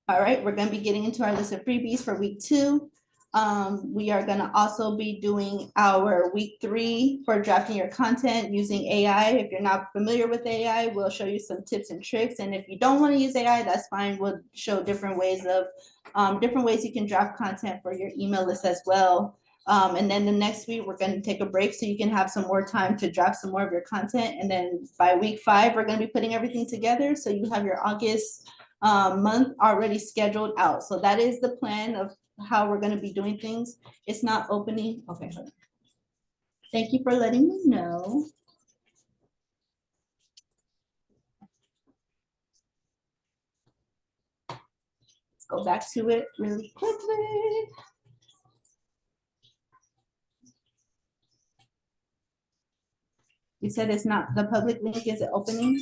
All right, we're going to be getting into our list of freebies for week 2. We are going to also be doing our week 3 for drafting your content using AI. If you're not familiar with AI, we'll show you some tips and tricks. And if you don't want to use AI, that's fine. We'll show different ways you can draft content for your email list as well. And then the next week, we're going to take a break so you can have some more time to draft some more of your content. And then by week 5, we're going to be putting everything together. So you have your August month already scheduled out. So that is the plan of how we're going to be doing things. It's not opening. Okay. Thank you for letting me know. Let's go back to it really quickly. You said it's not, the public link isn't opening?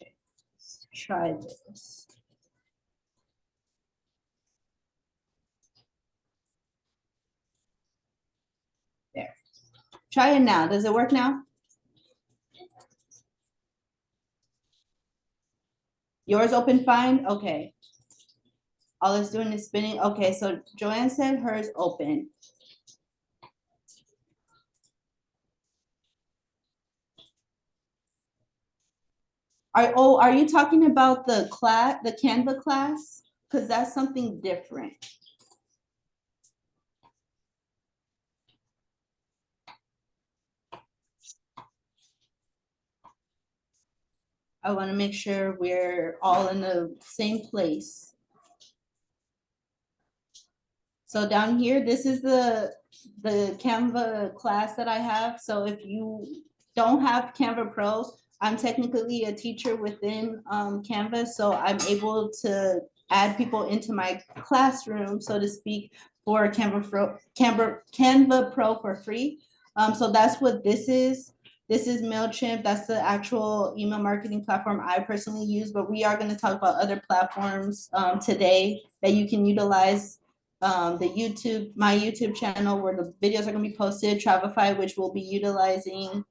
Let's try this. There. Try it now. Does it work now? Yours open fine? Okay. All it's doing is spinning. Okay, so Joanne said hers open. Are you talking about the class, the Canva class? Because that's something different. I want to make sure we're all in the same place. So down here, this is the Canva class that I have. So if you don't have Canva Pro, I'm technically a teacher within Canva, so I'm able to add people into my classroom, so to speak, for Canva Pro for free. So that's what this is. This is MailChimp. That's the actual email marketing platform I personally use, but we are going to talk about other platforms today that you can utilize. My YouTube channel where the videos are going to be posted, Travify, which we'll be utilizing,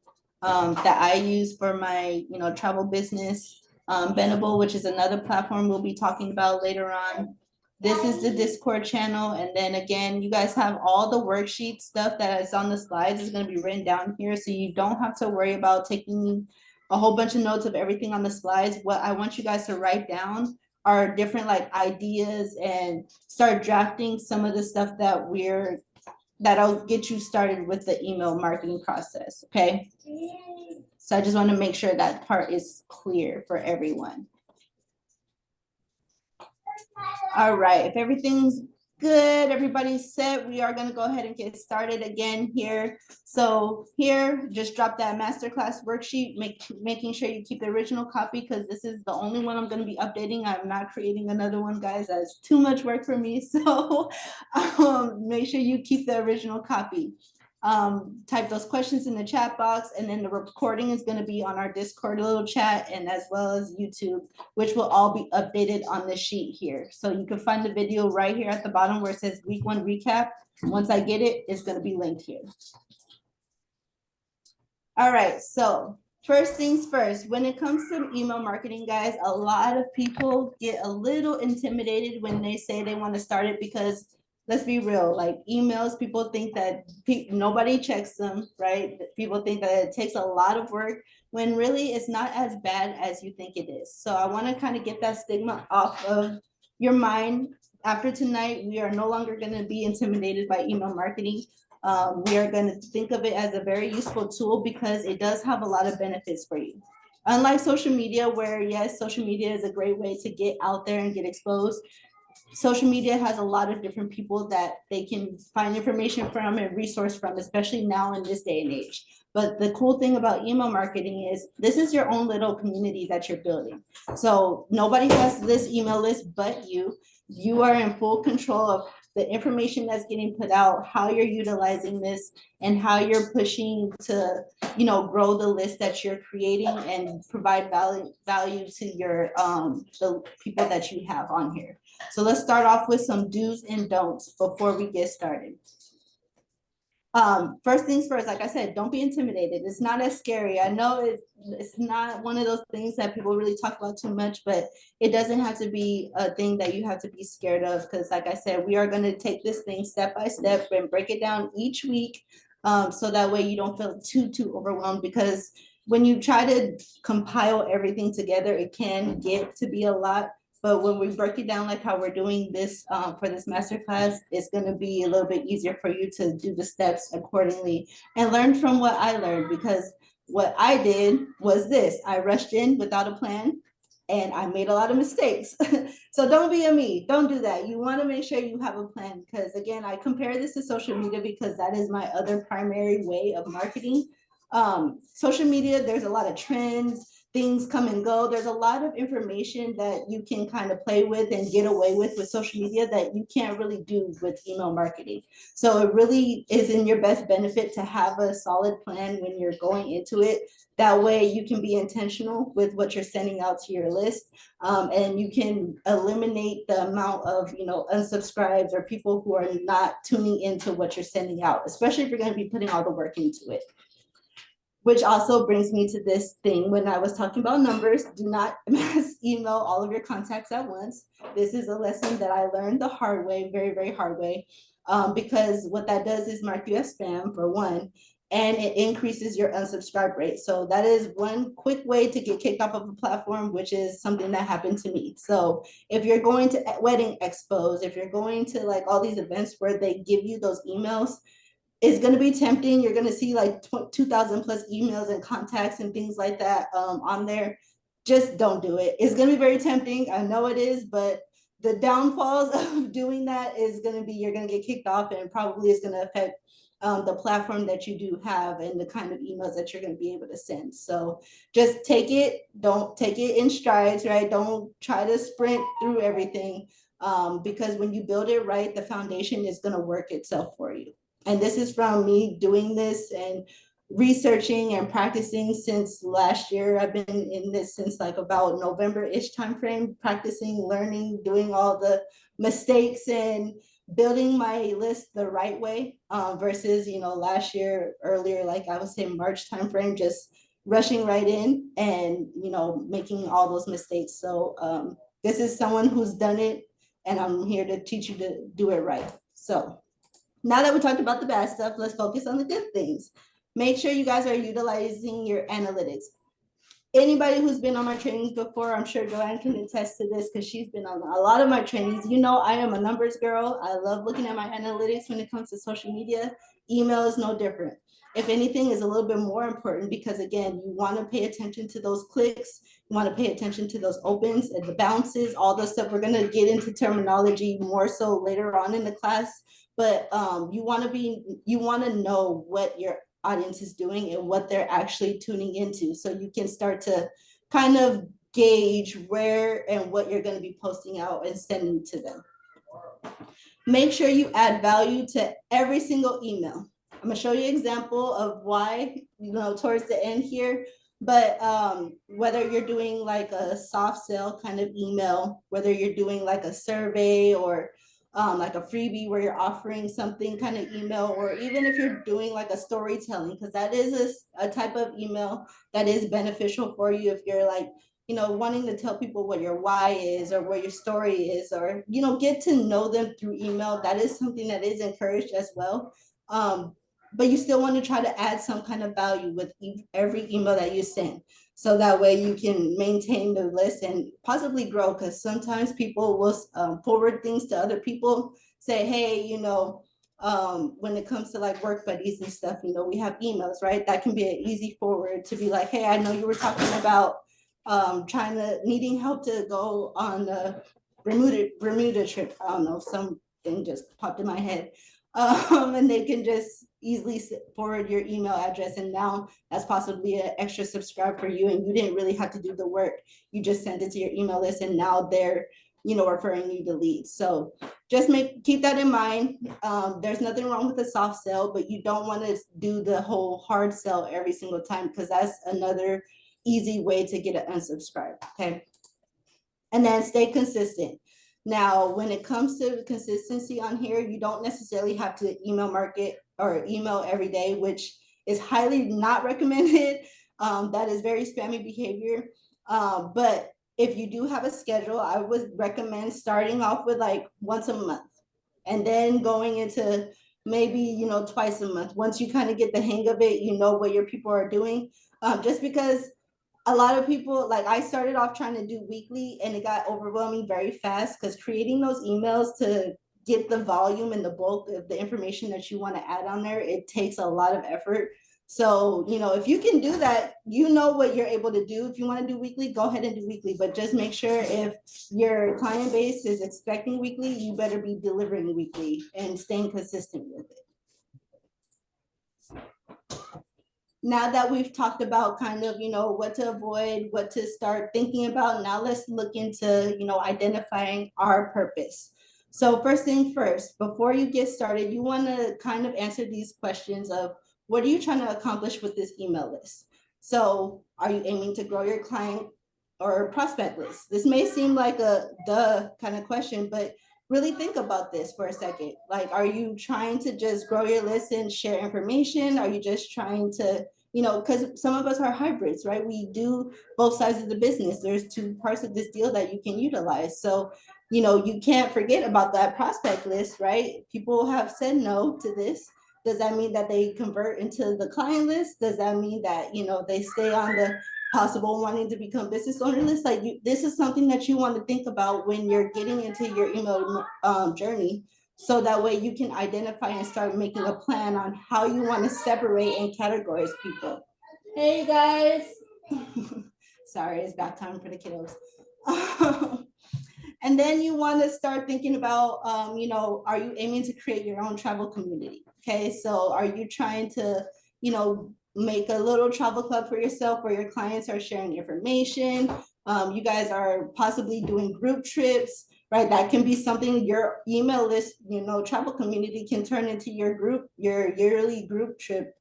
that I use for my, travel business, Bendable, which is another platform we'll be talking about later on. This is the Discord channel. And then again, you guys have all the worksheet stuff that is on the slides is going to be written down here. So you don't have to worry about taking a whole bunch of notes of everything on the slides. What I want you guys to write down are different like ideas and start drafting some of the stuff that'll get you started with the email marketing process. Okay. So I just want to make sure that part is clear for everyone. All right, if everything's good, everybody's set, we are going to go ahead and get started again here. So here, just drop that masterclass worksheet, making sure you keep the original copy because this is the only one I'm going to be updating. I'm not creating another one, guys. That's too much work for me. So make sure you keep the original copy. Type those questions in the chat box, and then the recording is going to be on our Discord little chat and as well as YouTube, which will all be updated on the sheet here. So you can find the video right here at the bottom where it says week 1 recap. Once I get it, it's going to be linked here. All right, so first things first, when it comes to email marketing, guys, a lot of people get a little intimidated when they say they want to start it because let's be real, like emails, people think that nobody checks them, right? People think that it takes a lot of work when really it's not as bad as you think it is. So I want to kind of get that stigma off of your mind. After tonight, we are no longer going to be intimidated by email marketing. We are going to think of it as a very useful tool because it does have a lot of benefits for you. Unlike social media, where yes, social media is a great way to get out there and get exposed, social media has a lot of different people that they can find information from and resource from, especially now in this day and age. But the cool thing about email marketing is this is your own little community that you're building. So nobody has this email list but you. You are in full control of the information that's getting put out, how you're utilizing this, and how you're pushing to, grow the list that you're creating and provide value to your the people that you have on here. So let's start off with some do's and don'ts before we get started. First things first, like I said, don't be intimidated. It's not as scary. I know it's not one of those things that people really talk about too much, but it doesn't have to be a thing that you have to be scared of. Because like I said, we are going to take this thing step by step and break it down each week. So that way you don't feel too overwhelmed, because when you try to compile everything together, it can get to be a lot. But when we break it down like how we're doing this for this masterclass, it's going to be a little bit easier for you to do the steps accordingly and learn from what I learned, because what I did was this: I rushed in without a plan and I made a lot of mistakes. So don't be a me. Don't do that. You want to make sure you have a plan, because again, I compare this to social media because that is my other primary way of marketing. Social media, there's a lot of trends, things come and go. There's a lot of information that you can kind of play with and get away with social media that you can't really do with email marketing. So it really is in your best benefit to have a solid plan when you're going into it. That way you can be intentional with what you're sending out to your list, and you can eliminate the amount of unsubscribes or people who are not tuning into what you're sending out, especially if you're going to be putting all the work into it. Which also brings me to this thing when I was talking about numbers: do not mass email all of your contacts at once. This is a lesson that I learned the hard way, very, very hard way, because what that does is mark you as spam, for one, and it increases your unsubscribe rate. So that is one quick way to get kicked off of a platform, which is something that happened to me. So if you're going to wedding expos, if you're going to like all these events where they give you those emails, it's going to be tempting. You're going to see like 2,000 plus emails and contacts and things like that on there. Just don't do it. It's going to be very tempting. I know it is, but the downfalls of doing that is going to be, you're going to get kicked off, and probably is going to affect the platform that you do have and the kind of emails that you're going to be able to send. So just don't take it in strides, right? Don't try to sprint through everything, because when you build it right, the foundation is going to work itself for you. And this is from me doing this and researching and practicing since last year. I've been in this since like about November-ish timeframe, practicing, learning, doing all the mistakes and building my list the right way, versus, last year, earlier, like I was saying, March timeframe, just rushing right in and, making all those mistakes. So this is someone who's done it, and I'm here to teach you to do it right. So now that we talked about the bad stuff, let's focus on the good things. Make sure you guys are utilizing your analytics. Anybody who's been on my trainings before, I'm sure Joanne can attest to this because she's been on a lot of my trainings. I am a numbers girl. I love looking at my analytics when it comes to social media. Email is no different. If anything, is a little bit more important, because again, you want to pay attention to those clicks. You want to pay attention to those opens and the bounces, all those stuff. We're going to get into terminology more so later on in the class. But you want to know what your audience is doing and what they're actually tuning into, so you can start to kind of gauge where and what you're going to be posting out and sending to them. Make sure you add value to every single email. I'm going to show you an example of why, towards the end here. But whether you're doing like a soft sell kind of email, whether you're doing like a survey or like a freebie where you're offering something kind of email, or even if you're doing like a storytelling, because that is a type of email that is beneficial for you if you're like, wanting to tell people what your why is or what your story is, or, get to know them through email. That is something that is encouraged as well. But you still want to try to add some kind of value with every email that you send. So that way you can maintain the list and possibly grow, because sometimes people will forward things to other people, say, hey, when it comes to like work buddies and stuff, we have emails, right? That can be an easy forward to be like, hey, I know you were talking about needing help to go on a Bermuda trip. I don't know, something just popped in my head. And they can just easily forward your email address, and now that's possibly an extra subscribe for you, and you didn't really have to do the work. You just sent it to your email list, and now they're referring you to leads. So just keep that in mind. There's nothing wrong with a soft sell, but you don't want to do the whole hard sell every single time, because that's another easy way to get an unsubscribe. Okay. And then stay consistent. Now, when it comes to consistency on here, you don't necessarily have to email market or email every day, which is highly not recommended. That is very spammy behavior. But if you do have a schedule, I would recommend starting off with like once a month and then going into maybe, you know, twice a month. Once you kind of get the hang of it, you know what your people are doing. Just because a lot of people, like I started off trying to do weekly and it got overwhelming very fast, because creating those emails to get the volume and the bulk of the information that you want to add on there, it takes a lot of effort. So, you know, if you can do that, you know what you're able to do. If you want to do weekly, go ahead and do weekly, but just make sure if your client base is expecting weekly, you better be delivering weekly and staying consistent with it. Now that we've talked about kind of, you know, what to avoid, what to start thinking about, now let's look into, you know, identifying our purpose. So first thing first, before you get started, you want to kind of answer these questions of, what are you trying to accomplish with this email list? So are you aiming to grow your client or prospect list? This may seem like a duh kind of question, but really think about this for a second. Like, are you trying to just grow your list and share information? Are you just trying to, you know, because some of us are hybrids, right? We do both sides of the business. There's two parts of this deal that you can utilize. So, you know, you can't forget about that prospect list, right? People have said no to this. Does that mean that they convert into the client list? Does that mean that, you know, they stay on the possible wanting to become business owner list? Like, this is something that you want to think about when you're getting into your email journey, so that way you can identify and start making a plan on how you want to separate and categorize people. Hey guys. Sorry, it's back time for the kiddos. And then you want to start thinking about, you know, are you aiming to create your own travel community? Okay, so are you trying to, you know, make a little travel club for yourself where your clients are sharing information? You guys are possibly doing group trips, right? That can be something your email list, you know, travel community can turn into your group, your yearly group trip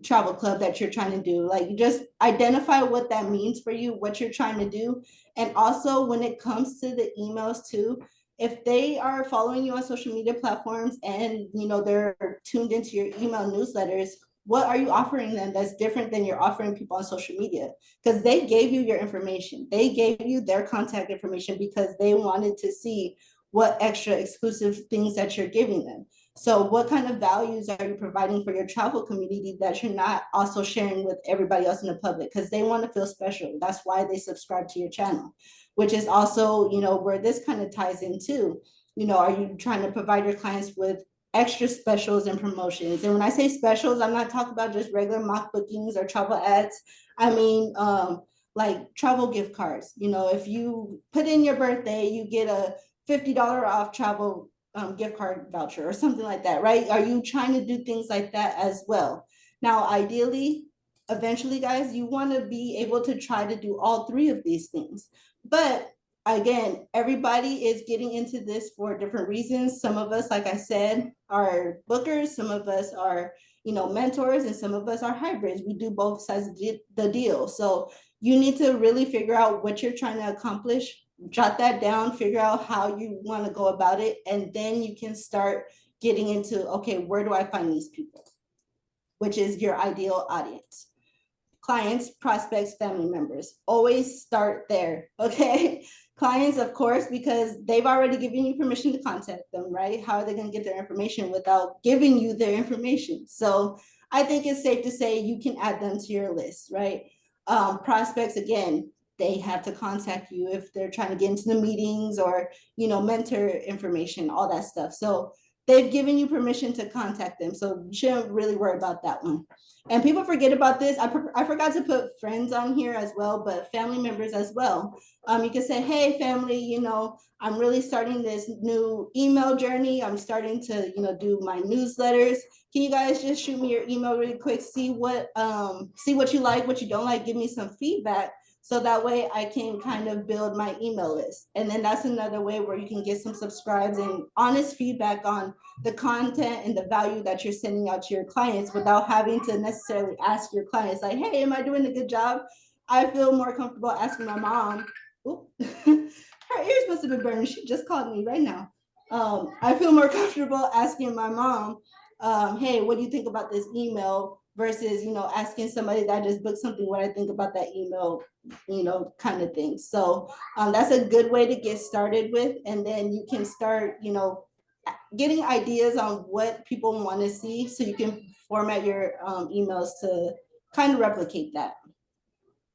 travel club that you're trying to do. Like, just identify what that means for you, what you're trying to do. And also when it comes to the emails too, if they are following you on social media platforms and, you know, they're tuned into your email newsletters, what are you offering them that's different than you're offering people on social media? Because they gave you your information. They gave you their contact information because they wanted to see what extra exclusive things that you're giving them. So what kind of values are you providing for your travel community that you're not also sharing with everybody else in the public? Because they want to feel special. That's why they subscribe to your channel, which is also, you know, where this kind of ties into. You know, are you trying to provide your clients with extra specials and promotions? And when I say specials, I'm not talking about just regular mock bookings or travel ads. I mean, like travel gift cards. You know, if you put in your birthday, you get a $50 off travel gift card voucher or something like that, right? Are you trying to do things like that as well? Now, ideally, eventually, guys, you want to be able to try to do all three of these things. But again, everybody is getting into this for different reasons. Some of us, like I said, are bookers. Some of us are, you know, mentors, and some of us are hybrids. We do both sides of the deal. So you need to really figure out what you're trying to accomplish. Jot that down, figure out how you want to go about it, and then you can start getting into, okay, where do I find these people? Which is your ideal audience. Clients, prospects, family members. Always start there, okay? Clients, of course, because they've already given you permission to contact them, right? How are they going to get their information without giving you their information? So I think it's safe to say you can add them to your list, right? Prospects, again, they have to contact you if they're trying to get into the meetings or, you know, mentor information, all that stuff. So they've given you permission to contact them. So you shouldn't really worry about that one. And people forget about this. I forgot to put friends on here as well, but family members as well. You can say, hey, family, you know, I'm really starting this new email journey. I'm starting to, you know, do my newsletters. Can you guys just shoot me your email really quick? See what you like, what you don't like. Give me some feedback So that way I can kind of build my email list. And then that's another way where you can get some subscribes and honest feedback on the content and the value that you're sending out to your clients without having to necessarily ask your clients like, hey, am I doing a good job? I feel more comfortable asking my mom. Oop, her ears must have been burning. She just called me right now. I feel more comfortable asking my mom, hey, what do you think about this email? Versus, asking somebody that just booked something what I think about that email, kind of thing. So that's a good way to get started with. And then you can start, getting ideas on what people want to see so you can format your emails to kind of replicate that.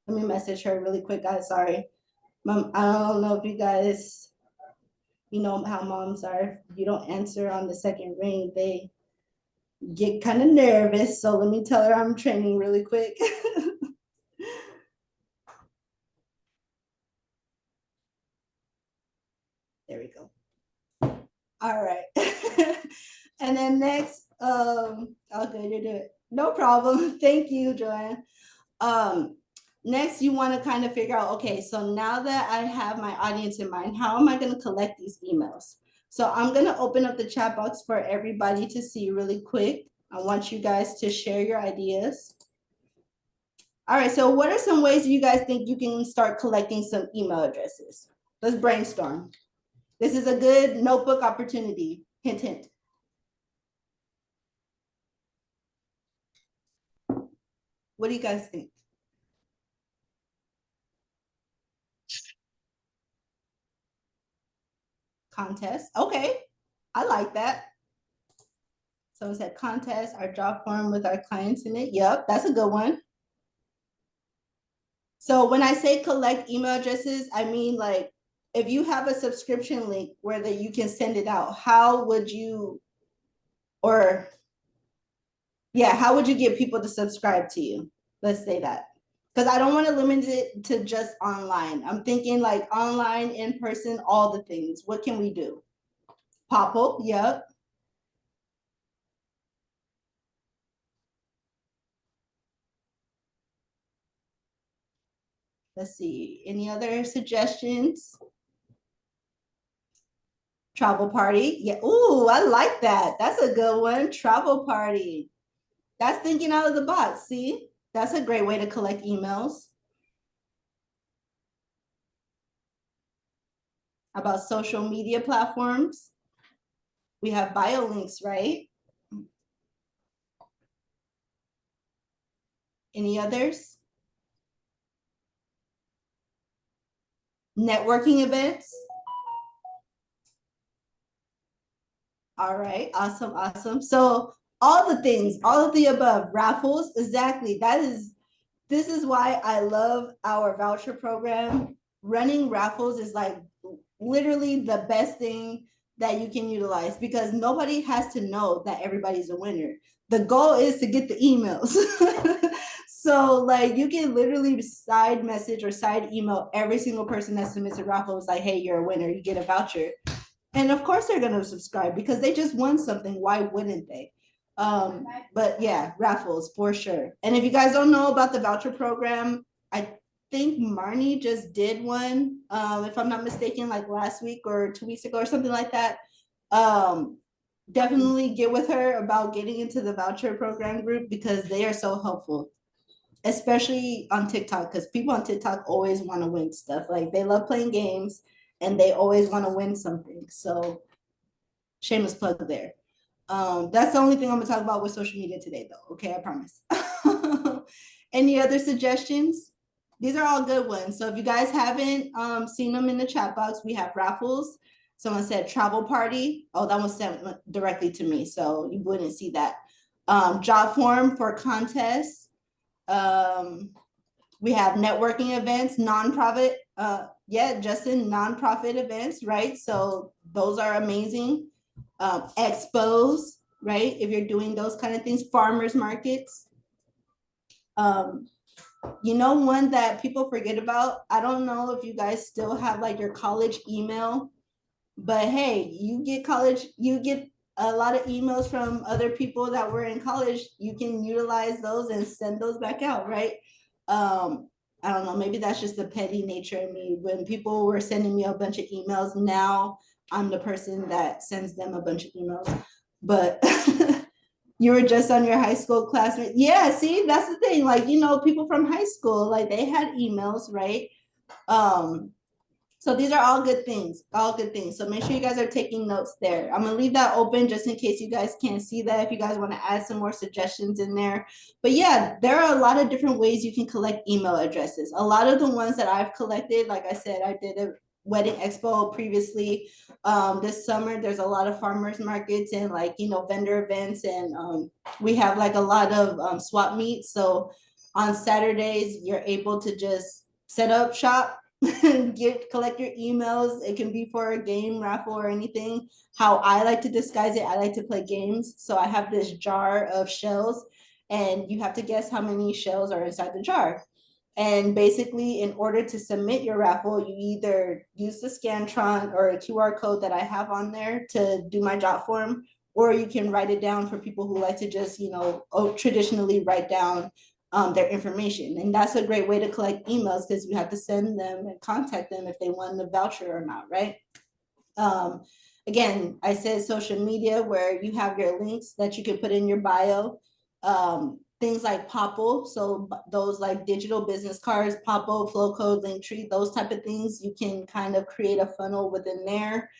Let me message her really quick, guys. Sorry. Mom, I don't know if you guys, how moms are. If you don't answer on the second ring, they get kind of nervous. So let me tell her I'm training really quick. There we go. All right. And then next, I'll go to do it. No problem. Thank you, Joanne. Next, you want to kind of figure out, okay, so now that I have my audience in mind, how am I going to collect these emails? So I'm going to open up the chat box for everybody to see really quick. I want you guys to share your ideas. All right, so what are some ways you guys think you can start collecting some email addresses? Let's brainstorm. This is a good notebook opportunity. Hint, hint. What do you guys think? Contest. Okay, I like that. So it said contest, our job form with our clients in it. Yep, that's a good one. So when I say collect email addresses, I mean like if you have a subscription link where that you can send it out, how would you, or yeah, how would you get people to subscribe to you? Let's say that. Because I don't want to limit it to just online. I'm thinking like online, in person, all the things. What can we do? Popple, yep. Let's see. Any other suggestions? Travel party. Yeah. Ooh, I like that. That's a good one. Travel party. That's thinking out of the box. See, that's a great way to collect emails. About social media platforms. We have bio links, right? Any others? Networking events. All right, awesome, awesome. So all the things, all of the above, raffles, exactly. This is why I love our voucher program. Running raffles is like literally the best thing that you can utilize because nobody has to know that everybody's a winner. The goal is to get the emails. So like you can literally side message or side email every single person that submits a raffle. It's like, hey, you're a winner, you get a voucher. And of course they're going to subscribe because they just won something. Why wouldn't they? But yeah, raffles for sure. And if you guys don't know about the voucher program, I think Marnie just did one, if I'm not mistaken, like last week or 2 weeks ago or something like that. Definitely get with her about getting into the voucher program group because they are so helpful, especially on TikTok, because people on TikTok always want to win stuff. Like they love playing games and they always want to win something. So shameless plug there. That's the only thing I'm gonna talk about with social media today, though. Okay, I promise. Any other suggestions? These are all good ones. So if you guys haven't seen them in the chat box, we have raffles. Someone said travel party. Oh, that was sent directly to me, so you wouldn't see that. Job form for contests. We have networking events, nonprofit. Yeah, just in nonprofit events, right? So those are amazing. Expos, right? If you're doing those kind of things, farmers markets. One that people forget about. I don't know if you guys still have like your college email, but hey, you get a lot of emails from other people that were in college. You can utilize those and send those back out, right? I don't know, maybe that's just the petty nature in me. When people were sending me a bunch of emails, now I'm the person that sends them a bunch of emails. But you were just on your high school classmate. Yeah, see, that's the thing. Like, you know, people from high school, like they had emails, right? Um, so these are all good things, all good things. So make sure you guys are taking notes there. I'm gonna leave that open just in case you guys can't see that, if you guys want to add some more suggestions in there. But yeah, there are a lot of different ways you can collect email addresses. A lot of the ones that I've collected, like I said, I did a wedding expo previously. This summer, there's a lot of farmers markets and like, you know, vendor events. And we have like a lot of swap meets. So on Saturdays, you're able to just set up shop, collect your emails. It can be for a game, raffle, or anything. How I like to disguise it, I like to play games. So I have this jar of shells, and you have to guess how many shells are inside the jar. And basically, in order to submit your raffle, you either use the Scantron or a QR code that I have on there to do my jot form, or you can write it down for people who like to just, you know, traditionally write down their information. And that's a great way to collect emails, because you have to send them and contact them if they want the voucher or not, right? Um, Again, I said social media, where you have your links that you can put in your bio. Things like Popple, so those like digital business cards, Popple, Flow Code, Linktree, those type of things, you can kind of create a funnel within there.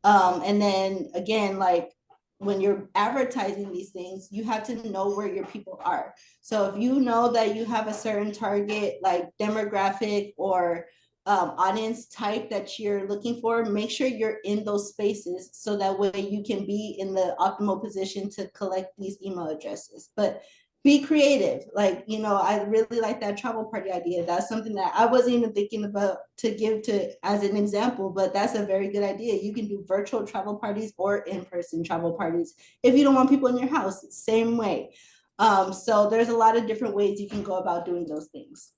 And then again, like when you're advertising these things, you have to know where your people are. So if you know that you have a certain target, like demographic or audience type that you're looking for, make sure you're in those spaces so that way you can be in the optimal position to collect these email addresses. But be creative. Like, you know, I really like that travel party idea. That's something that I wasn't even thinking about to give to as an example, but that's a very good idea. You can do virtual travel parties or in-person travel parties. If you don't want people in your house, same way. So there's a lot of different ways you can go about doing those things.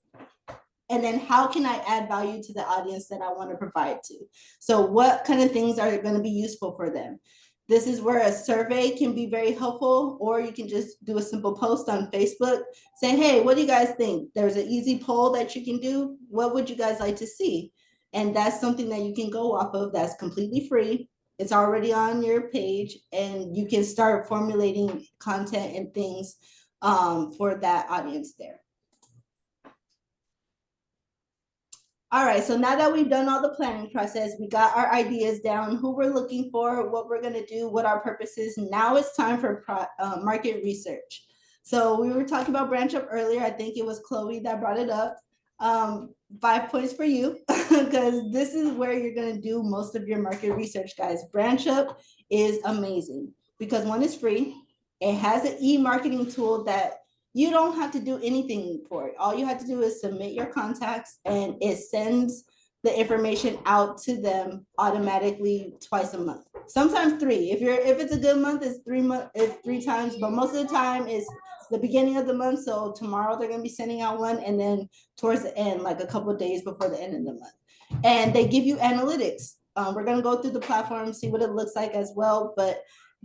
And then how can I add value to the audience that I want to provide to? So what kind of things are going to be useful for them? This is where a survey can be very helpful, or you can just do a simple post on Facebook saying, hey, what do you guys think? There's an easy poll that you can do. What would you guys like to see? And that's something that you can go off of, that's completely free. It's already on your page, and you can start formulating content and things for that audience there. All right, so now that we've done all the planning process, we got our ideas down, who we're looking for, what we're gonna do, what our purpose is. Now it's time for market research. So we were talking about branch up earlier. I think it was Chloe that brought it up. 5 points for you, because this is where you're gonna do most of your market research, guys. Branch up is amazing because one is free. It has an e-marketing tool that you don't have to do anything for it. All you have to do is submit your contacts, and it sends the information out to them automatically twice a month. Sometimes three. If it's a good month, it's 3 months, it's 3 times, but most of the time it's the beginning of the month. So tomorrow they're gonna be sending out one, and then towards the end, like a couple of days before the end of the month. And they give you analytics. We're gonna go through the platform, see what it looks like as well, but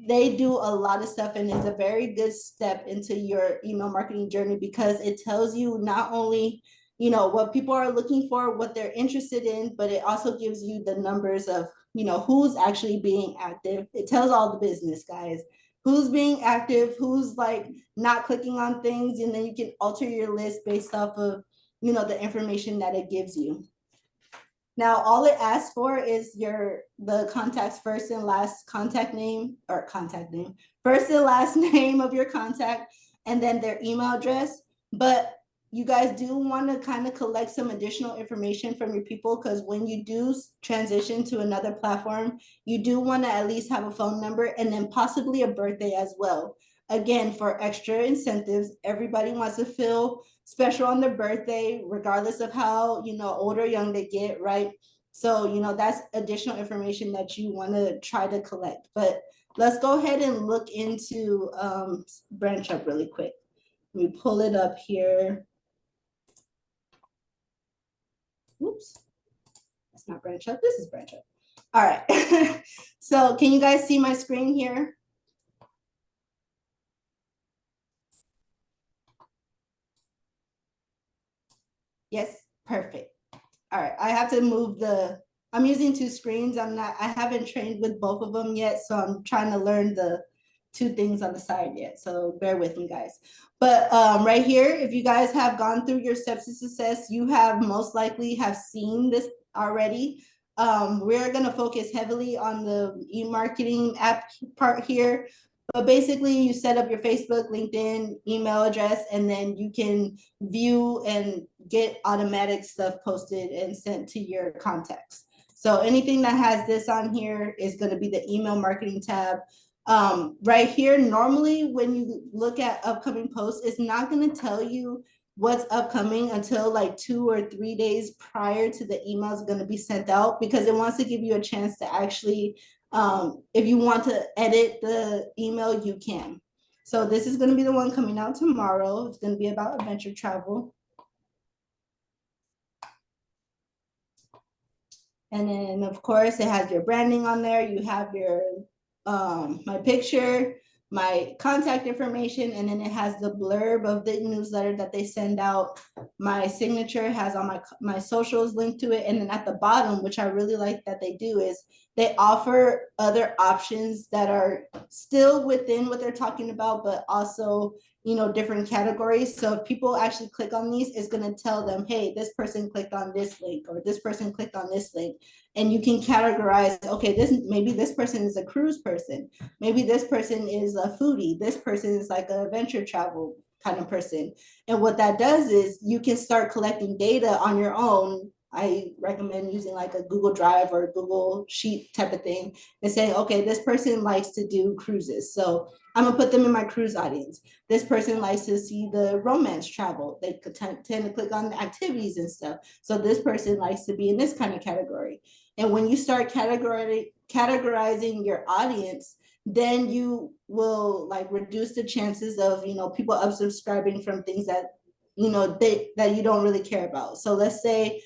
they do a lot of stuff, and it's a very good step into your email marketing journey, because it tells you not only, you know, what people are looking for, what they're interested in, but it also gives you the numbers of, you know, who's actually being active. It tells all the business guys who's being active, who's like not clicking on things, and then you can alter your list based off of, you know, the information that it gives you. Now, all it asks for is the contact's first and last contact name, first and last name of your contact, and then their email address. But you guys do want to kind of collect some additional information from your people, because when you do transition to another platform, you do want to at least have a phone number and then possibly a birthday as well. Again, for extra incentives, everybody wants to feel special on their birthday, regardless of how, you know, old or young they get, right? So, you know, that's additional information that you want to try to collect. But let's go ahead and look into branch up really quick. Let me pull it up here. Oops, that's not branch up. This is branch up. All right. So can you guys see my screen here? Yes. Perfect. All right, I have to move I'm using two screens. I haven't trained with both of them yet, so I'm trying to learn the two things on the side yet. So bear with me, guys. But right here, if you guys have gone through your steps to success, you have most likely have seen this already. We're gonna focus heavily on the e-marketing app part here. But basically, you set up your Facebook, LinkedIn, email address, and then you can view and get automatic stuff posted and sent to your contacts. So anything that has this on here is going to be the email marketing tab. Right here, normally when you look at upcoming posts, it's not going to tell you what's upcoming until like 2 or 3 days prior to the email is going to be sent out, because it wants to give you a chance to actually, if you want to edit the email, you can. So this is going to be the one coming out tomorrow. It's going to be about adventure travel. And then of course it has your branding on there. You have your my picture, my contact information, and then it has the blurb of the newsletter that they send out. My signature has all my socials linked to it. And then at the bottom, which I really like that they do, is they offer other options that are still within what they're talking about, but also, you know, different categories. So if people actually click on these, it's going to tell them, hey, this person clicked on this link, or this person clicked on this link. And you can categorize, okay, maybe this person is a cruise person, maybe this person is a foodie, this person is like a venture travel kind of person. And what that does is you can start collecting data on your own. I recommend using like a Google Drive or a Google Sheet type of thing and saying, okay, this person likes to do cruises, so I'm gonna put them in my cruise audience. This person likes to see the romance travel. They could tend to click on the activities and stuff. So this person likes to be in this kind of category. And when you start categorizing your audience, then you will like reduce the chances of, you know, people unsubscribing from things that, you know, that you don't really care about. So let's say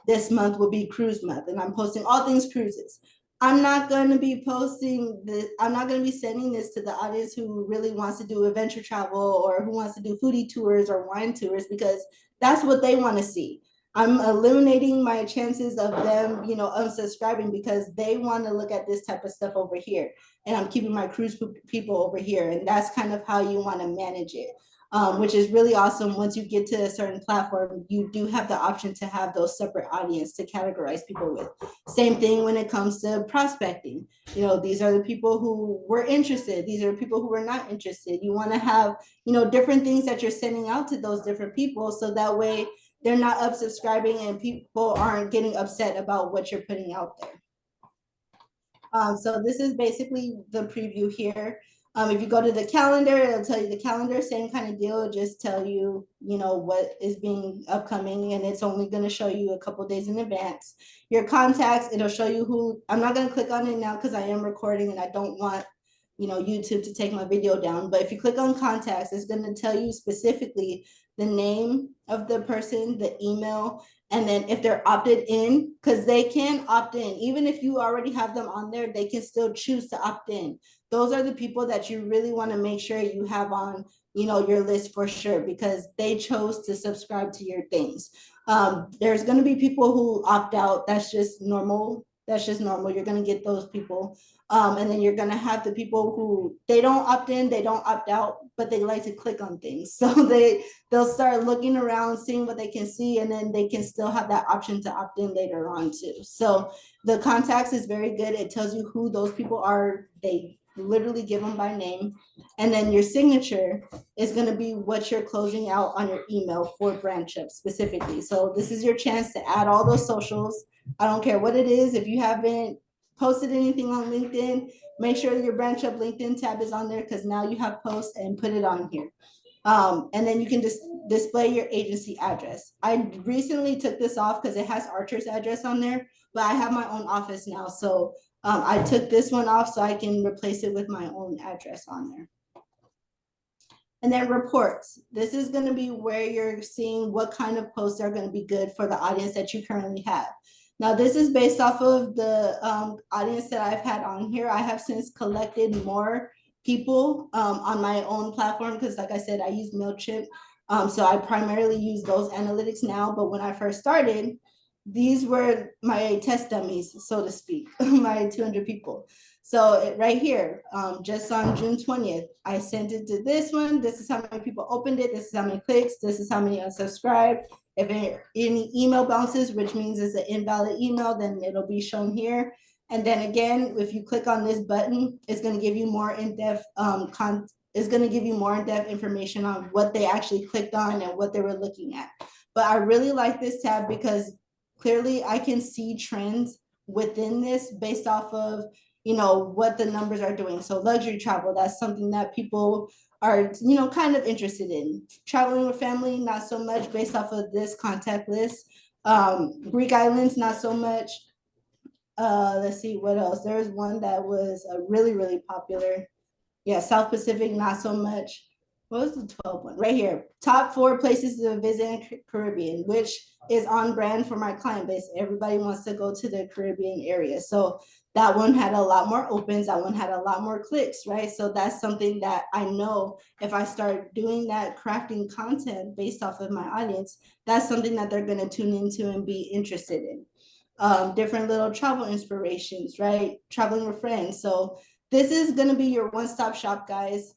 this month will be cruise month and I'm posting all things cruises. I'm not going to be posting this. I'm not going to be sending this to the audience who really wants to do adventure travel or who wants to do foodie tours or wine tours, because that's what they want to see. I'm eliminating my chances of them, you know, unsubscribing because they want to look at this type of stuff over here. And I'm keeping my cruise people over here. And that's kind of how you want to manage it. Which is really awesome. Once you get to a certain platform, you do have the option to have those separate audience to categorize people with. Same thing when it comes to prospecting. You know, these are the people who were interested. These are people who were not interested. You want to have, you know, different things that you're sending out to those different people, so that way they're not unsubscribing and people aren't getting upset about what you're putting out there. So this is basically the preview here. If you go to the calendar, it'll tell you the calendar, same kind of deal. It'll just tell you, you know, what is being upcoming, and it's only going to show you a couple days in advance. Your contacts, it'll show you who. I'm not going to click on it now because I am recording and I don't want, you know, YouTube to take my video down. But if you click on contacts, it's going to tell you specifically the name of the person, the email, and then if they're opted in, because they can opt in. Even if you already have them on there, they can still choose to opt in. Those are the people that you really want to make sure you have on, you know, your list for sure, because they chose to subscribe to your things. There's going to be people who opt out. That's just normal. That's just normal. You're going to get those people. And then you're going to have the people who they don't opt in, they don't opt out, but they like to click on things. So they'll start looking around, seeing what they can see, and then they can still have that option to opt in later on too. So the contacts is very good. It tells you who those people are. They literally give them by name. And then your signature is going to be what you're closing out on your email for BrandShip specifically. So this is your chance to add all those socials. I don't care what it is. If you haven't posted anything on LinkedIn, make sure your BrandShip LinkedIn tab is on there, because now you have posts, and put it on here. And then you can just display your agency address. I recently took this off because it has Archer's address on there, but I have my own office now. So I took this one off so I can replace it with my own address on there. And then reports. This is going to be where you're seeing what kind of posts are going to be good for the audience that you currently have. Now, this is based off of the audience that I've had on here. I have since collected more people on my own platform because, like I said, I use MailChimp. So I primarily use those analytics now, but when I first started, these were my test dummies, so to speak, my 200 people. So right here, just on June 20th, I sent it to this one. This is how many people opened it. This is how many clicks. This is how many unsubscribed. If any email bounces, which means it's an invalid email, then it'll be shown here. And then again, if you click on this button, it's going to give you more in-depth is going to give you more in-depth information on what they actually clicked on and what they were looking at. But I really like this tab because clearly I can see trends within this based off of, you know, what the numbers are doing. So luxury travel, that's something that people are, you know, kind of interested in. Traveling with family, not so much based off of this contact list. Greek islands, not so much. Let's see what else. There's one that was really, really popular. Yeah, South Pacific, not so much. What was the 12th one? Right here. Top 4 places to visit in Caribbean, which is on brand for my client base. Everybody wants to go to the Caribbean area. So that one had a lot more opens. That one had a lot more clicks, right? So that's something that I know if I start doing that, crafting content based off of my audience, that's something that they're going to tune into and be interested in. Different little travel inspirations, right? Traveling with friends. So this is going to be your one-stop shop, guys,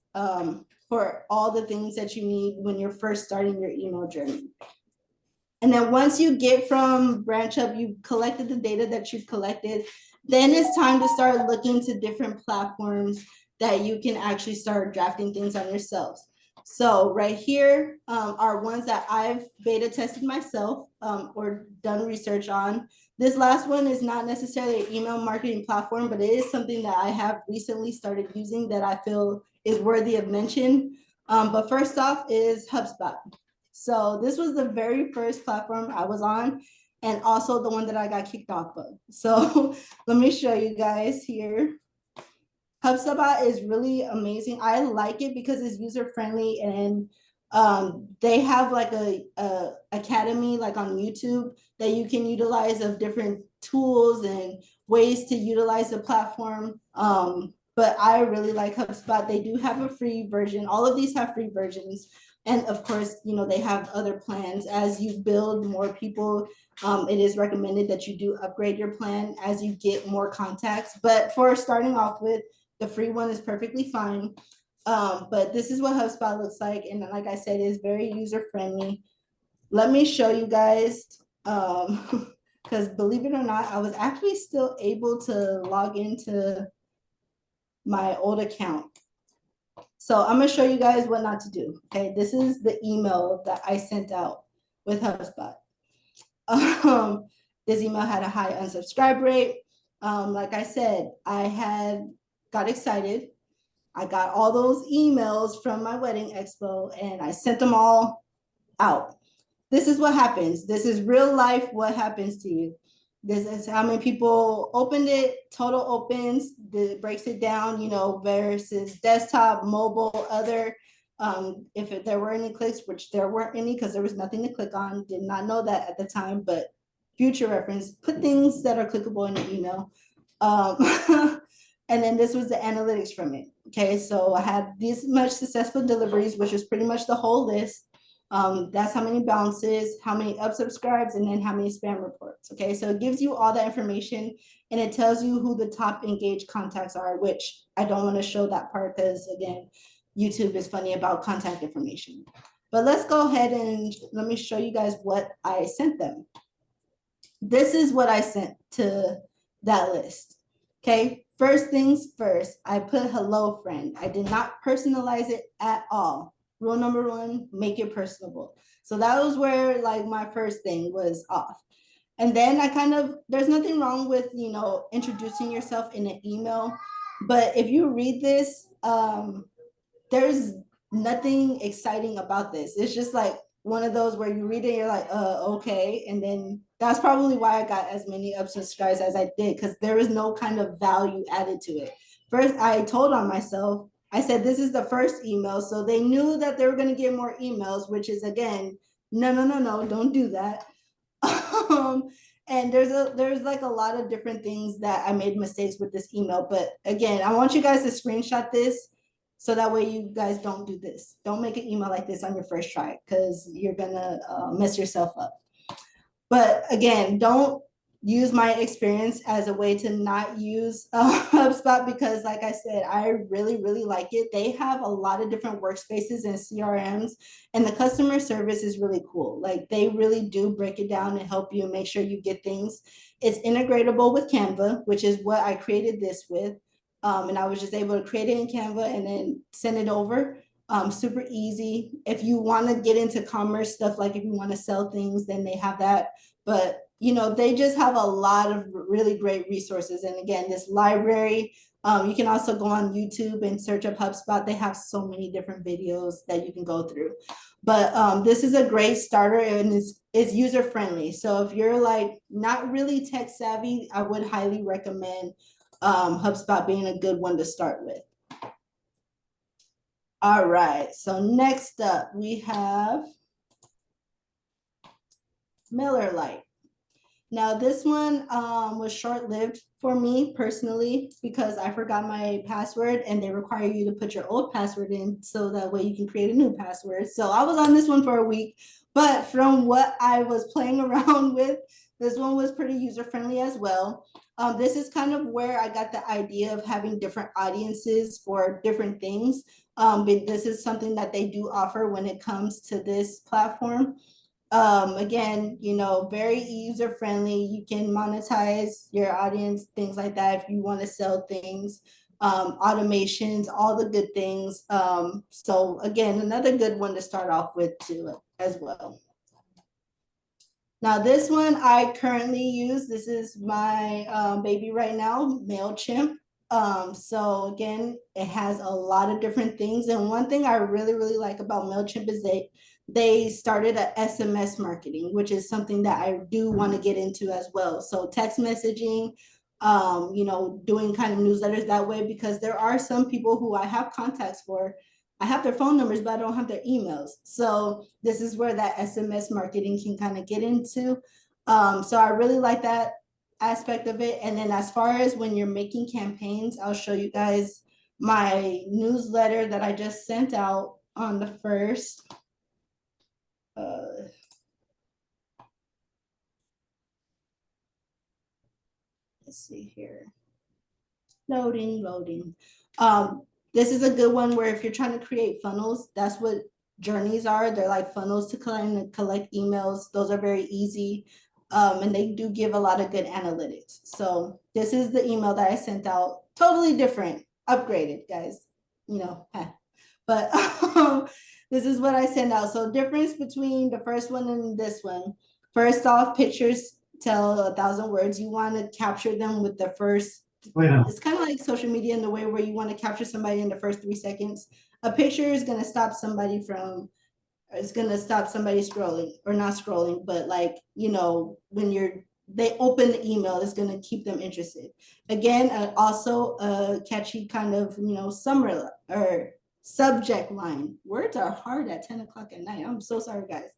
for all the things that you need when you're first starting your email journey. And then once you get from branch up, you've collected the data that you've collected, then it's time to start looking to different platforms that you can actually start drafting things on yourselves. So right here are ones that I've beta tested myself or done research on. This last one is not necessarily an email marketing platform, but it is something that I have recently started using that I feel is worthy of mention. But first off is HubSpot. So this was the very first platform I was on and also the one that I got kicked off of. So let me show you guys here. HubSpot is really amazing. I like it because it's user-friendly and they have like a academy like on YouTube that you can utilize of different tools and ways to utilize the platform. But I really like HubSpot. They do have a free version. All of these have free versions. And of course, you know, they have other plans. As you build more people, it is recommended that you do upgrade your plan as you get more contacts. But for starting off with, the free one is perfectly fine. But this is what HubSpot looks like. And like I said, it's very user-friendly. Let me show you guys, because believe it or not, I was actually still able to log into my old account. So I'm gonna show you guys what not to do, okay? This is the email that I sent out with HubSpot. This email had a high unsubscribe rate. Like I said, I got excited. I got all those emails from my wedding expo and I sent them all out. This is what happens. This is real life what happens to you. This is how many people opened it, total opens, it breaks it down, you know, versus desktop, mobile, other. If there were any clicks, which there weren't any because there was nothing to click on, did not know that at the time, but future reference, put things that are clickable in the email. And then this was the analytics from it. Okay, so I had this much successful deliveries, which is pretty much the whole list. That's how many bounces, how many unsubscribes, and then how many spam reports. Okay, so it gives you all that information and it tells you who the top engaged contacts are, which I don't want to show that part because again, YouTube is funny about contact information. But let's go ahead and let me show you guys what I sent them. This is what I sent to that list. Okay, first things first, I put hello friend. I did not personalize it at all. Rule number 1, make it personable. So that was where like my first thing was off. And then there's nothing wrong with, you know, introducing yourself in an email. But if you read this, there's nothing exciting about this. It's just like one of those where you read it, you're like, okay. And then that's probably why I got as many unsubscribes as I did, because there is no kind of value added to it. First, I told on myself, I said, this is the first email. So they knew that they were going to get more emails, which is again, no, don't do that. And there's like a lot of different things that I made mistakes with this email. But again, I want you guys to screenshot this So that way you guys don't do this. Don't make an email like this on your first try because you're gonna mess yourself up. But again, don't use my experience as a way to not use HubSpot because, like I said, I really, really like it. They have a lot of different workspaces and CRMs, and the customer service is really cool. Like they really do break it down and help you make sure you get things. It's integratable with Canva, which is what I created this with. And I was just able to create it in Canva and then send it over. Super easy. If you want to get into commerce stuff, like if you want to sell things, then they have that. But you know, they just have a lot of really great resources. And again, this library, you can also go on YouTube and search up HubSpot. They have so many different videos that you can go through. But this is a great starter and it's user friendly. So if you're like not really tech savvy, I would highly recommend HubSpot being a good one to start with. All right, so next up we have MailerLite. Now this one was short-lived for me personally because I forgot my password and they require you to put your old password in so that way you can create a new password. So I was on this one for a week, but from what I was playing around with, this one was pretty user-friendly as well. This is kind of where I got the idea of having different audiences for different things. But this is something that they do offer when it comes to this platform. Again, you know, very user friendly. You can monetize your audience, things like that if you want to sell things, automations, all the good things. So again, another good one to start off with too as well. Now this one I currently use. This is my baby right now, MailChimp. So again, it has a lot of different things. And one thing I really, really like about MailChimp is they started a SMS marketing, which is something that I do want to get into as well. So text messaging, you know, doing kind of newsletters that way, because there are some people who I have contacts for. I have their phone numbers, but I don't have their emails. So this is where that SMS marketing can kind of get into. So I really like that aspect of it. And then as far as when you're making campaigns, I'll show you guys my newsletter that I just sent out on the 1st. Let's see here. Loading. This is a good one where if you're trying to create funnels, that's what journeys are. They're like funnels to collect emails. Those are very easy. And they do give a lot of good analytics. So this is the email that I sent out. Totally different, upgraded, guys. You know, but this is what I sent out. So difference between the first one and this one. First off, pictures tell 1,000 words. You want to capture them with the first. It's kind of like social media in the way where you want to capture somebody in the first 3 seconds. A picture is going to stop somebody from, it's going to stop somebody scrolling or not scrolling, but like, you know, when they open the email, it's going to keep them interested. Again, also a catchy kind of, you know, summary or subject line. Words are hard at 10 o'clock at night. I'm so sorry, guys.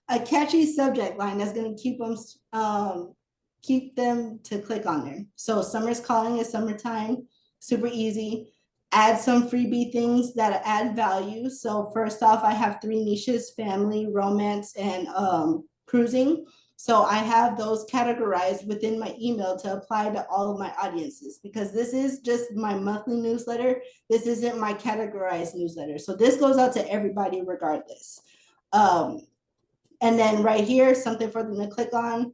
A catchy subject line that's going to keep them to click on there. So summer's calling is summertime, super easy. Add some freebie things that add value. So first off, I have 3 niches: family, romance, and cruising. So I have those categorized within my email to apply to all of my audiences, because this is just my monthly newsletter. This isn't my categorized newsletter. So this goes out to everybody regardless. And then right here, something for them to click on.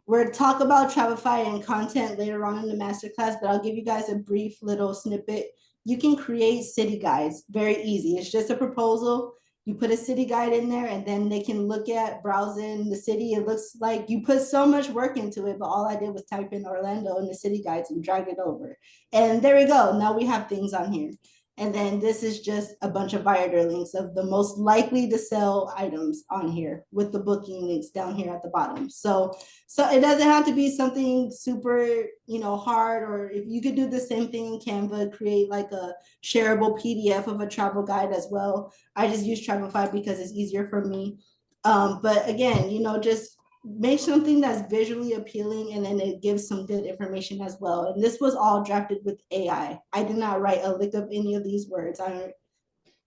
We're talk about Shopify and content later on in the masterclass, but I'll give you guys a brief little snippet. You can create city guides, very easy. It's just a proposal. You put a city guide in there and then they can look at browsing the city. It looks like you put so much work into it, but all I did was type in Orlando in the city guides and drag it over. And there we go. Now we have things on here. And then this is just a bunch of Viator links of the most likely to sell items on here with the booking links down here at the bottom. So it doesn't have to be something super, you know, hard, or if you could do the same thing in Canva, create like a shareable PDF of a travel guide as well. I just use Shopify because it's easier for me. But again, you know, just make something that's visually appealing, and then it gives some good information as well. And this was all drafted with AI. I did not write a lick of any of these words. I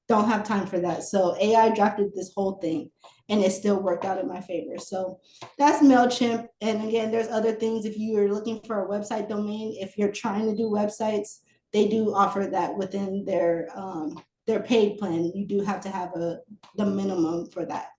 don't have time for that. So AI drafted this whole thing, and it still worked out in my favor. So that's MailChimp. And again, there's other things. If you are looking for a website domain, if you're trying to do websites, they do offer that within their paid plan. You do have to have the minimum for that.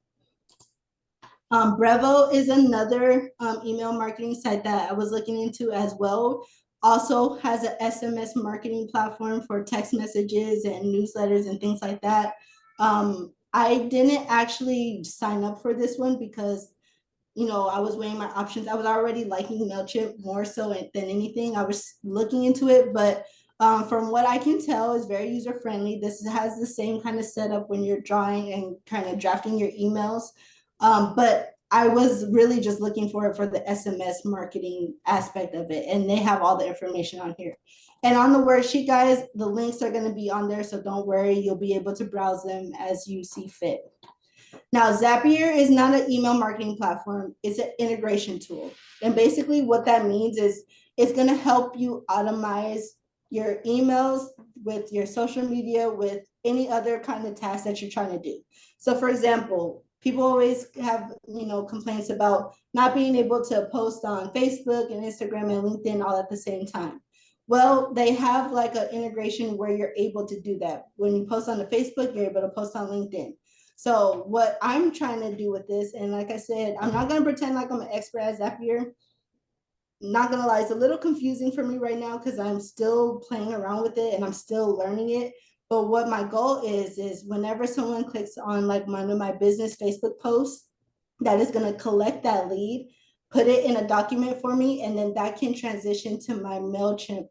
Brevo is another email marketing site that I was looking into as well. Also has an SMS marketing platform for text messages and newsletters and things like that. I didn't actually sign up for this one because, you know, I was weighing my options. I was already liking MailChimp more so than anything. I was looking into it, but from what I can tell, is very user friendly. This has the same kind of setup when you're drawing and kind of drafting your emails. But I was really just looking for it for the SMS marketing aspect of it. And they have all the information on here. And on the worksheet, guys, the links are going to be on there. So don't worry, you'll be able to browse them as you see fit. Now, Zapier is not an email marketing platform. It's an integration tool. And basically what that means is it's going to help you automate your emails with your social media, with any other kind of task that you're trying to do. So for example, people always have, you know, complaints about not being able to post on Facebook and Instagram and LinkedIn all at the same time. Well, they have like an integration where you're able to do that. When you post on the Facebook, you're able to post on LinkedIn. So what I'm trying to do with this, and like I said, I'm not going to pretend like I'm an expert at Zapier. Not going to lie, it's a little confusing for me right now because I'm still playing around with it and I'm still learning it. But what my goal is whenever someone clicks on like one of my business Facebook posts, that is going to collect that lead, put it in a document for me, and then that can transition to my MailChimp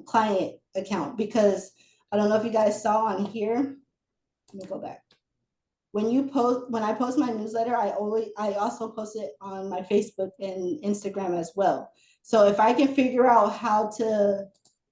client account. Because I don't know if you guys saw on here, let me go back. When I post my newsletter, I also post it on my Facebook and Instagram as well. So if I can figure out how to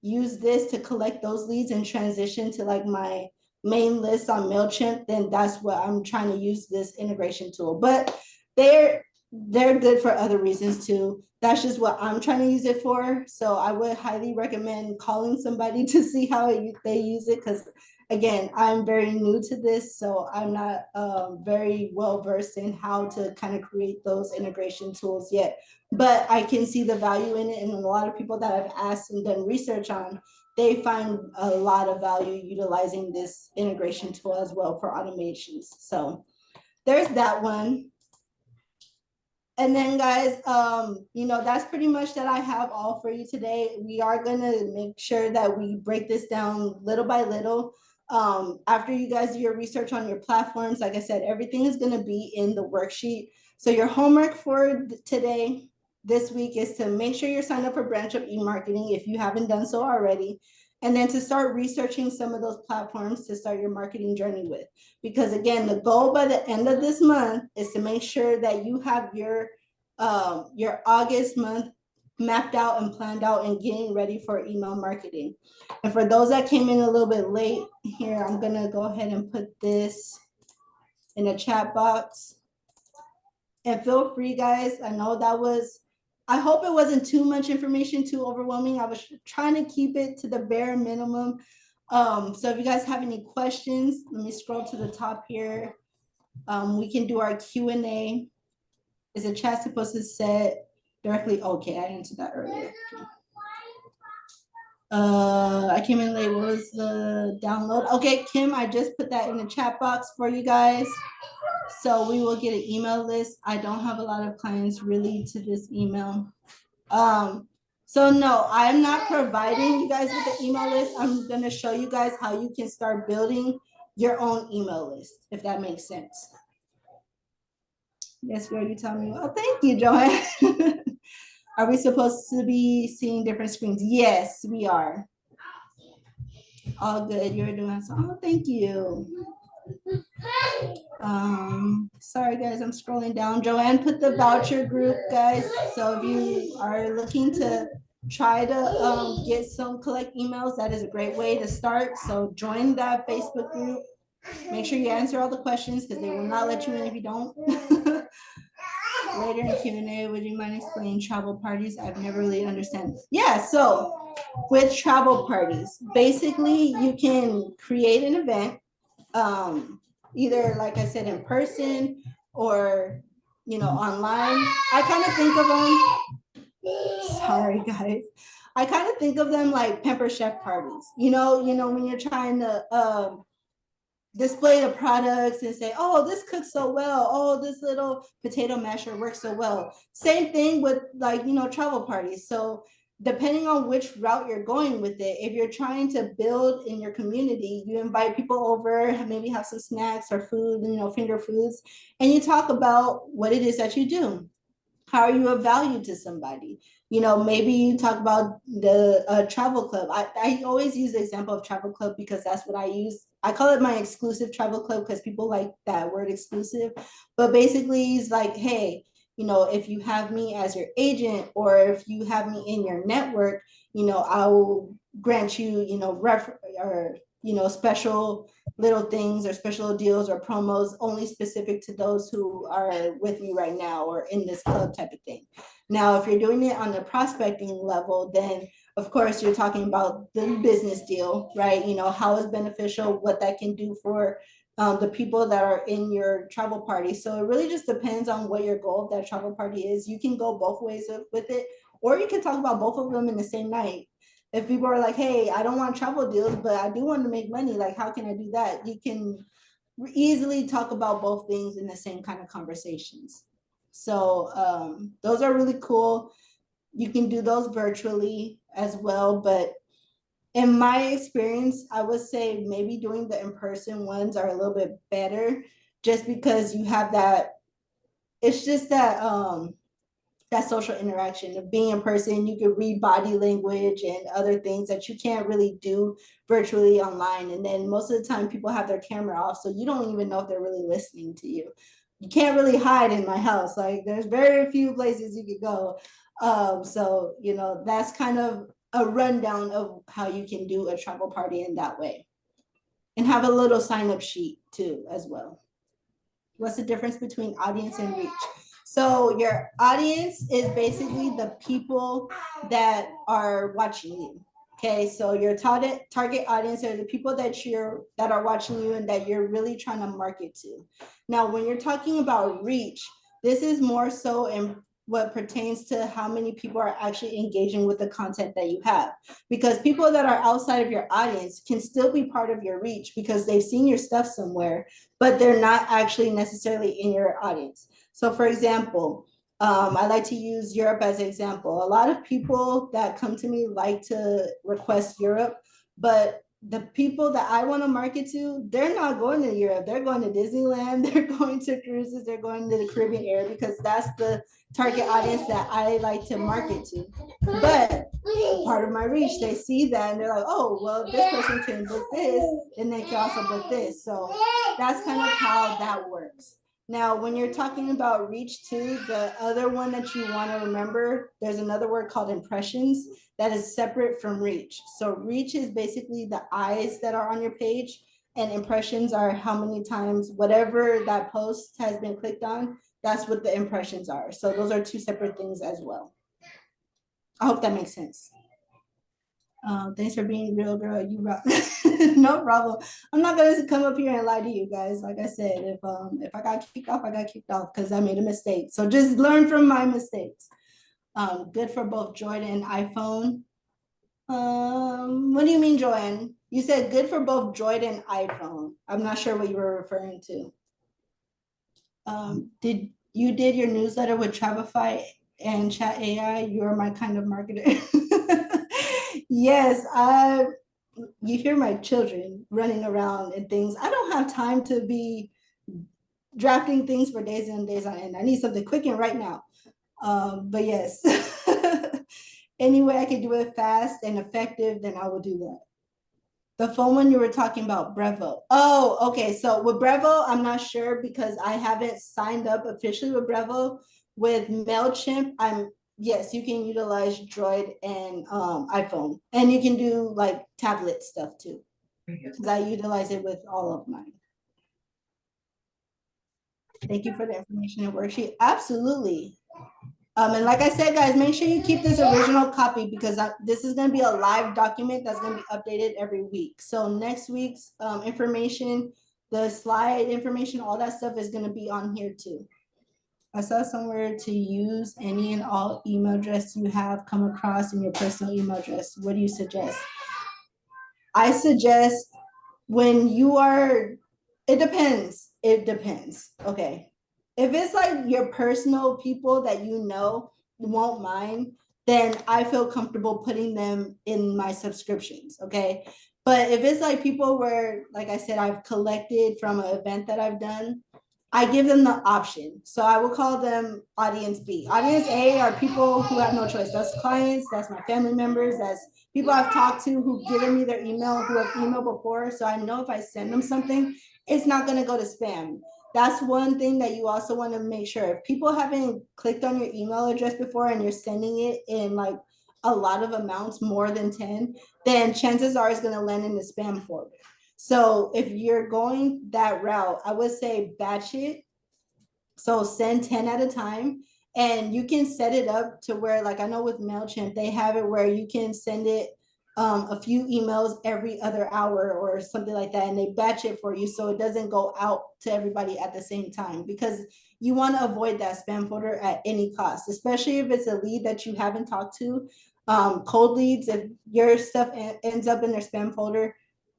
use this to collect those leads and transition to like my main list on MailChimp, then that's what I'm trying to use this integration tool. But they're good for other reasons too. That's just what I'm trying to use it for. So I would highly recommend calling somebody to see how they use it, because again, I'm very new to this, so I'm not very well versed in how to kind of create those integration tools yet. But I can see the value in it, and a lot of people that I've asked and done research on, they find a lot of value utilizing this integration tool as well for automations. So there's that one. And then guys, you know, that's pretty much that I have all for you today. We are gonna make sure that we break this down little by little. After you guys do your research on your platforms, like I said, everything is gonna be in the worksheet. So your homework for today, this week, is to make sure you're signed up for Branch Up eMarketing if you haven't done so already. And then to start researching some of those platforms to start your marketing journey with. Because again, the goal by the end of this month is to make sure that you have your August month mapped out and planned out and getting ready for email marketing. And for those that came in a little bit late here, I'm gonna go ahead and put this in the chat box. And feel free, guys. I know that was, I hope it wasn't too much information, too overwhelming. I was trying to keep it to the bare minimum. So if you guys have any questions, let me scroll to the top here. We can do our Q&A. Is a chat supposed to set directly? Okay, I answered that earlier. I came in late. What was the download? Okay, Kim, I just put that in the chat box for you guys. So we will get an email list. I don't have a lot of clients really to this email. So no, I'm not providing you guys with the email list. I'm gonna show you guys how you can start building your own email list, if that makes sense. Yes, girl, you tell me. Oh, thank you, Joanne. Are we supposed to be seeing different screens? Yes, we are. All good. You're doing so. Oh, thank you. Sorry guys, I'm scrolling down. Joanne put the voucher group, guys. So if you are looking to try to get some collect emails, that is a great way to start. So join that Facebook group. Make sure you answer all the questions because they will not let you in if you don't. Later in Q&A, would you mind explaining travel parties? I've never really understand. Yeah, so with travel parties, basically you can create an event, either like I said, in person or online. I kind of think of them, sorry guys. I kind of think of them like pamper chef parties. When you're trying to display the products and say, oh, this cooks so well. Oh, this little potato masher works so well. Same thing with travel parties. So depending on which route you're going with it, if you're trying to build in your community, you invite people over, maybe have some snacks or food, finger foods, and you talk about what it is that you do. How are you of value to somebody? Maybe you talk about the travel club. I always use the example of travel club because that's what I use. I call it my exclusive travel club because people like that word exclusive. But basically, it's like, hey, if you have me as your agent or if you have me in your network, I will grant you, special little things or special deals or promos only specific to those who are with me right now or in this club type of thing. Now, if you're doing it on the prospecting level, then of course you're talking about the business deal, right? How it's beneficial, what that can do for the people that are in your travel party. So it really just depends on what your goal of that travel party is. You can go both ways with it, or you can talk about both of them in the same night. If people are like, hey, I don't want travel deals, but I do want to make money, like, how can I do that? You can easily talk about both things in the same kind of conversations. So those are really cool. You can do those virtually as well, but in my experience, I would say maybe doing the in-person ones are a little bit better just because you have that, it's just that social interaction of being in person. You can read body language and other things that you can't really do virtually online. And then most of the time people have their camera off, so you don't even know if they're really listening to you. You can't really hide in my house. Like, there's very few places you could go. So that's kind of a rundown of how you can do a travel party in that way, and have a little sign up sheet too as well. What's the difference between audience and reach? So your audience is basically the people that are watching you. Okay, so your target audience are the people that are watching you and that you're really trying to market to. Now, when you're talking about reach, this is more so in what pertains to how many people are actually engaging with the content that you have. Because people that are outside of your audience can still be part of your reach because they've seen your stuff somewhere, but they're not actually necessarily in your audience. So for example, I like to use Europe as an example. A lot of people that come to me like to request Europe, but the people that I want to market to, they're not going to Europe. They're going to Disneyland. They're going to cruises. They're going to the Caribbean area because that's the target audience that I like to market to. But part of my reach, they see that and they're like, oh, well, if this person can book this, then they can also book this. So that's kind of how that works. Now, when you're talking about reach too, the other one that you want to remember, there's another word called impressions that is separate from reach. So reach is basically the eyes that are on your page, and impressions are how many times whatever that post has been clicked on, that's what the impressions are. So those are two separate things as well. I hope that makes sense. Thanks for being real, girl. You rock. No problem. I'm not gonna come up here and lie to you guys. Like I said, if I got kicked off, I got kicked off because I made a mistake. So just learn from my mistakes. Good for both Droid and iPhone. What do you mean, Joanne? You said good for both Droid and iPhone. I'm not sure what you were referring to. Did your newsletter with Travefy and Chat AI? You're my kind of marketer. Yes, you hear my children running around and things. I don't have time to be drafting things for days and days on end. I need something quick and right now. But yes, any way I can do it fast and effective, then I will do that. The phone one you were talking about, Brevo. Oh, okay. So with Brevo, I'm not sure because I haven't signed up officially with Brevo. With MailChimp, yes, you can utilize Droid and iPhone, and you can do like tablet stuff too. Because I utilize it with all of mine. Thank you for the information and worksheet. Absolutely. And like I said, guys, make sure you keep this original copy because this is going to be a live document that's going to be updated every week. So next week's information, the slide information, all that stuff is going to be on here too. I saw somewhere to use any and all email address you have come across in your personal email address. What do you suggest? I suggest when you are, it depends. It depends. Okay. If it's like your personal people that you know won't mind, then I feel comfortable putting them in my subscriptions. Okay. But if it's like people where, like I said, I've collected from an event that I've done, I give them the option. So I will call them audience B. Audience A are people who have no choice. That's clients, that's my family members, that's people I've talked to who've given me their email, who have emailed before. So I know if I send them something, it's not going to go to spam. That's one thing that you also want to make sure. If people haven't clicked on your email address before and you're sending it in like a lot of amounts, more than 10, then chances are it's going to land in the spam folder. So if you're going that route, I would say batch it. So send 10 at a time. And you can set it up to where, like I know with MailChimp, they have it where you can send it a few emails every other hour or something like that. And they batch it for you so it doesn't go out to everybody at the same time, because you want to avoid that spam folder at any cost, especially if it's a lead that you haven't talked to. Cold leads, if your stuff ends up in their spam folder,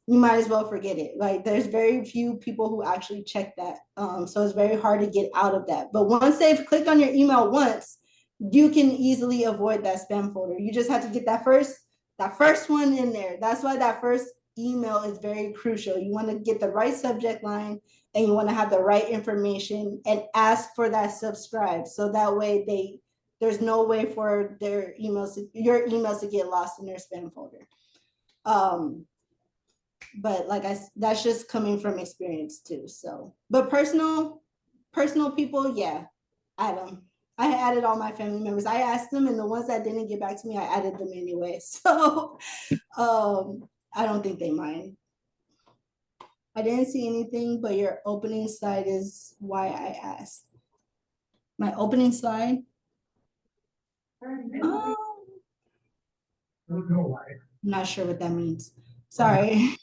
you might as well forget it. Like there's very few people who actually check that. So it's very hard to get out of that. But once they've clicked on your email once, you can easily avoid that spam folder. You just have to get that first one in there. That's why that first email is very crucial. You want to get the right subject line and you want to have the right information and ask for that subscribe. So that way there's no way for your emails to get lost in their spam folder. But that's just coming from experience too. So, but personal people, yeah, add them. I added all my family members. I asked them, and the ones that didn't get back to me, I added them anyway. So, I don't think they mind. I didn't see anything, but your opening slide is why I asked. My opening slide. I'm not sure what that means. Sorry.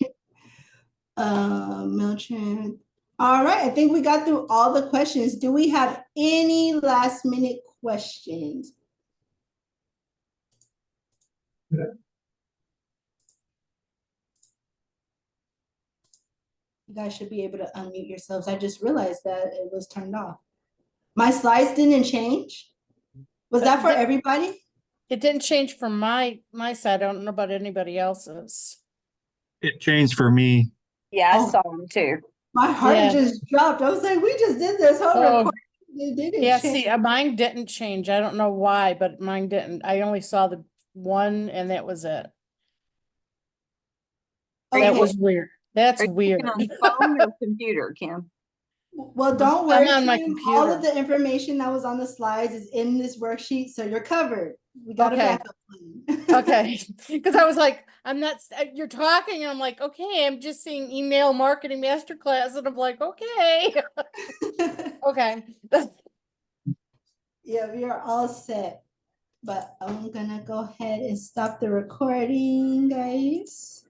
MailChimp. All right, I think we got through all the questions. Do we have any last minute questions? Yeah. You guys should be able to unmute yourselves. I just realized that it was turned off. My slides didn't change. Was that for everybody? It didn't change from my side. I don't know about anybody else's. It changed for me. Yeah, I saw them too. My heart just dropped. I was like, we just did this whole recording. It didn't change. See, mine didn't change. I don't know why, but mine didn't. I only saw the one and that was it. Okay. That was weird. That's weird. On phone or computer, Kim? Well, don't worry. I'm on my computer. All of the information that was on the slides is in this worksheet, so you're covered. We got a backup plan. Okay, because I was like, I'm not. You're talking, and I'm like, okay, I'm just seeing email marketing masterclass, and I'm like, okay, okay. Yeah, we are all set. But I'm gonna go ahead and stop the recording, guys.